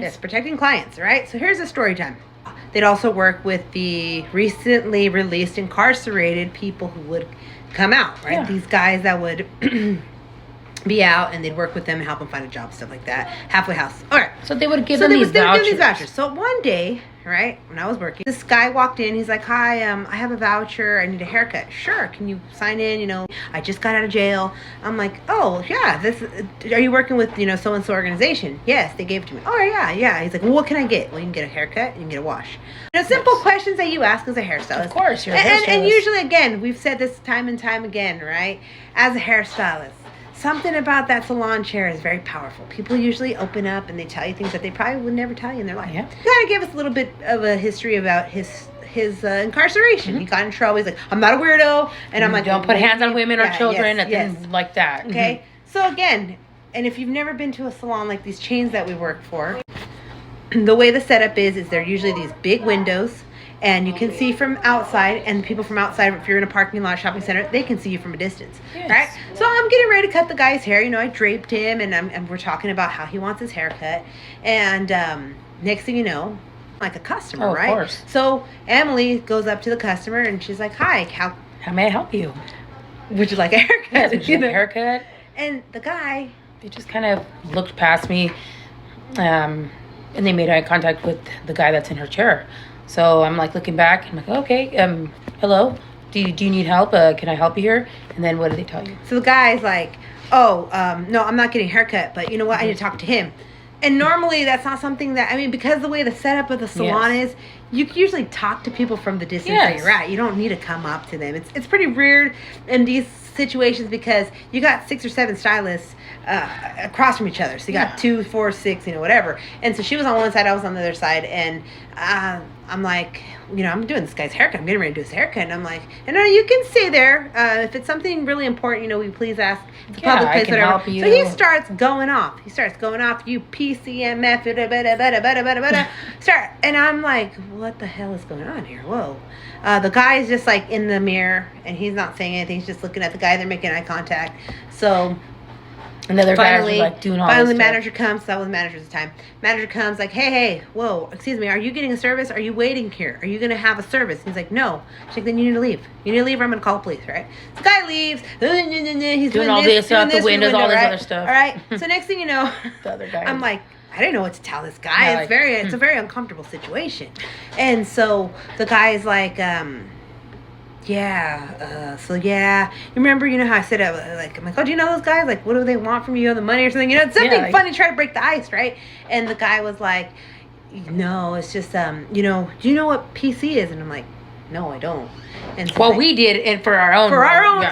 Yes, protecting clients, right? So here's a story time. They'd also work with the recently released incarcerated people who would come out, right? Yeah. These guys that would be out, and they'd work with them and help them find a job, stuff like that. Halfway house. All right. So they would give So them they these would give vouchers. these vouchers. So one day, right, when I was working, this guy walked in. He's like, "Hi, I have a voucher. I need a haircut." "Sure. Can you sign in? I just got out of jail." I'm like, "Oh, yeah. Are you working with so and so organization?" "Yes, they gave it to me." "Oh, yeah, yeah." He's like, "Well, what can I get?" "Well, you can get a haircut. You can get a wash." Simple questions that you ask as a hairstylist. Of course, you're a and hairstylist. usually, again, we've said this time and time again, right? As a hairstylist, something about that salon chair is very powerful. People usually open up and they tell you things that they probably would never tell you in their life. Yeah. He kind of gave us a little bit of a history about his incarceration. Mm-hmm. He got in trouble. He's like, "I'm not a weirdo," and I'm like, don't put hands on women or Yeah, children, yes, nothing like that. Okay. So again, and if you've never been to a salon like these chains that we work for, the way the setup is they're usually these big windows, and you can see from outside, and people from outside, if you're in a parking lot, shopping center, they can see you from a distance. Yes. Right? So I'm getting ready to cut the guy's hair. I draped him, and we're talking about how he wants his haircut. And next thing you know, like a customer, Oh, of right? course. So Emily goes up to the customer, and she's like, "Hi, How may I help you? would you like a haircut?" Would you like a haircut? And the guy, They just kind of looked past me, and they made eye contact with the guy that's in her chair. So I'm like looking back. I'm like, "Okay, hello. Do you need help? Can I help you here?" And then what do they tell you? so the guy's like, "Oh, no, I'm not getting a haircut, but you know what? I need to talk to him." And normally that's not something that, because the way the setup of the salon is, you can usually talk to people from the distance that Yes. you're at. You don't need to come up to them. It's pretty weird in these situations because you got 6 or 7 stylists across from each other. So you got 2, 4, 6, whatever. And so she was on one side, I was on the other side, and I'm like, I'm doing this guy's haircut. I'm getting ready to do his haircut, and I'm like, no, you can stay there. If it's something really important, will you please ask? It's a public place, I can whatever. help you. So he starts going off. You PCMF, start, and I'm like, what the hell is going on here? Whoa. The guy is just like in the mirror, and he's not saying anything. He's just looking at the guy. They're making eye contact. So Another guy was finally, like doing all finally, this the stuff. manager comes. That was the manager at the time. Manager comes like, hey, whoa, excuse me, are you getting a service? Are you waiting here? Are you gonna have a service? He's like, no. She's like, then you need to leave. You need to leave, or I'm gonna call the police, right? The guy leaves. He's doing all this out the doing windows, all this right? other stuff. All right. So next thing you know, The other guy. I'm like, I didn't know what to tell this guy. Yeah, It's a very uncomfortable situation. And so the guy is like, you remember, how I said, I'm like, oh, do you know those guys? Like, what do they want from you? The money or something? It's something funny, try to break the ice, right? And the guy was like, no, it's just, do you know what PC is? And I'm like, no, I don't. And so we did it for our own.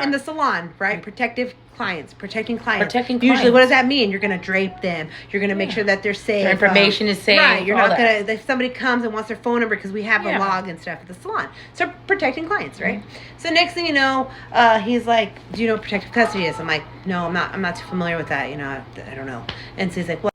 in the salon, right? Protecting clients. Protecting Usually, clients. what does that mean? You're going to drape them. You're going to make sure that they're safe. Their information is safe. Right. You're all not that. going to, if somebody comes and wants their phone number, because we have a log and stuff at the salon. So protecting clients, right? Mm-hmm. So next thing you know, he's like, do you know what protective custody is? I'm like, no, I'm not too familiar with that. I don't know. And so he's like, what?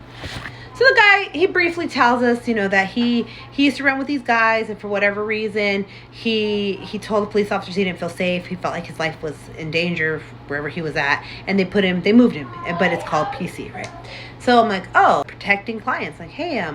So the guy, he briefly tells us, that he used to run with these guys, and for whatever reason, he told the police officers he didn't feel safe. He felt like his life was in danger wherever he was at, and they moved him, but it's called PC, right? So I'm like, oh, protecting clients. Like, hey,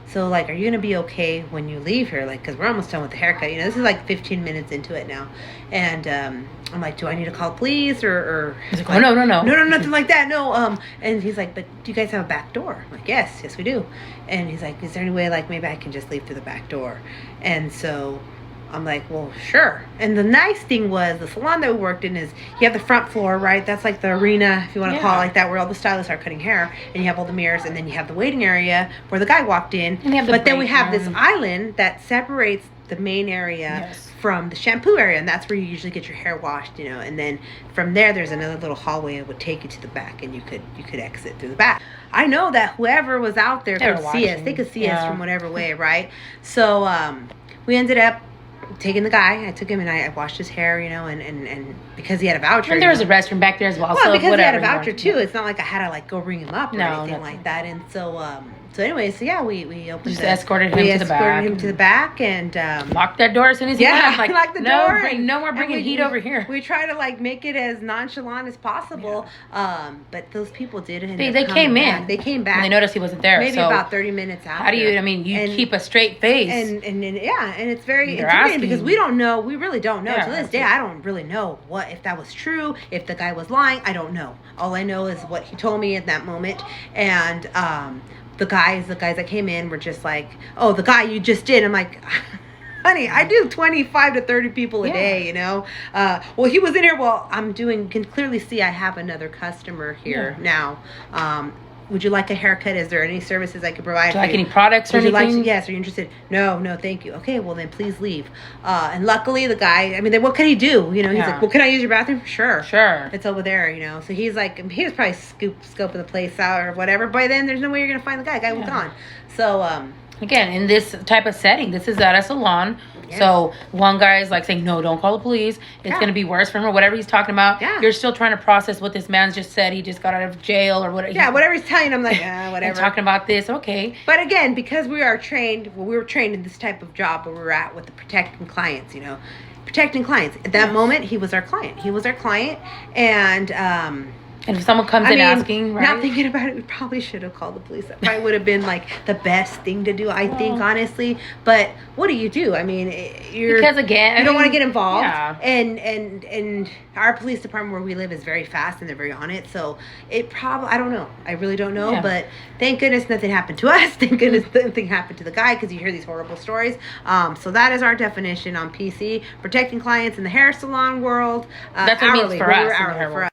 so like, are you gonna be okay when you leave here? Like, because we're almost done with the haircut. This is like 15 minutes into it now, and I'm like, do I need to call the police or? He's like, oh, no, nothing like that. No, and he's like, but do you guys have a back door? I'm like, yes, we do. And he's like, is there any way like maybe I can just leave through the back door? And so I'm like, well, sure. And the nice thing was the salon that we worked in is you have the front floor, right? That's like the arena, if you want to call it like that, where all the stylists are cutting hair, and you have all the mirrors, and then you have the waiting area where the guy walked in. But then we have this island that separates the main area from the shampoo area, and that's where you usually get your hair washed, and then from there there's another little hallway that would take you to the back, and you could exit through the back. I know that whoever was out there could see us. They could see us from whatever way, right? So we ended up taking the guy. I took him and I washed his hair, and because he had a voucher. And there was a restroom back there as well. Well, so because whatever he had a voucher too. It's not like I had to like go ring him up or anything like that. And so So anyway, so yeah, we opened. Just escorted him to the back. Him to the back and locked that door as soon as he left. Like, locked the no, door. no more bringing heat over here. We try to like make it as nonchalant as possible. Yeah. But those people did. They came in. Back. They came back. And they noticed he wasn't there. Maybe so about 30 minutes after. How do you? I mean, you keep a straight face. And yeah, and it's very intimidating because we don't know. We really don't know. Yeah, To this day, I don't really know if that was true. If the guy was lying, I don't know. All I know is what he told me at that moment, and the guys that came in were just like, oh, the guy you just did. I'm like, honey, I do 25 to 30 people a day, you know. Well, he was in here. Well, you can clearly see I have another customer here now. Would you like a haircut? Is there any services I could provide? Do you like any products or anything? Yes, are you interested? No, thank you. Okay, well then please leave. And luckily the guy, I mean, then what can he do? You know, he's like, well, can I use your bathroom? Sure. It's over there, you know. So he's like, he was probably scoping the place out or whatever. By then, there's no way you're going to find the guy. The guy was gone. So, again, in this type of setting, this is at a salon. Yes. So one guy is like saying, no, don't call the police. It's going to be worse for him or whatever he's talking about. Yeah. You're still trying to process what this man's just said. He just got out of jail or whatever. Yeah, whatever he's telling you, I'm like, whatever. And talking about this, okay. But again, because we were trained in this type of job where we were at with the protecting clients, you know. Protecting clients. At that moment, he was our client. And if someone comes in asking, right? Not thinking about it, we probably should have called the police. That probably would have been like the best thing to do, I think, honestly. But what do? I mean, you don't want to get involved. Yeah. And our police department where we live is very fast and they're very on it. So it probably, I don't know. I really don't know. Yeah. But thank goodness nothing happened to us. Thank goodness nothing happened to the guy because you hear these horrible stories. So that is our definition on PC. Protecting clients in the hair salon world. That's what it means for us. For us.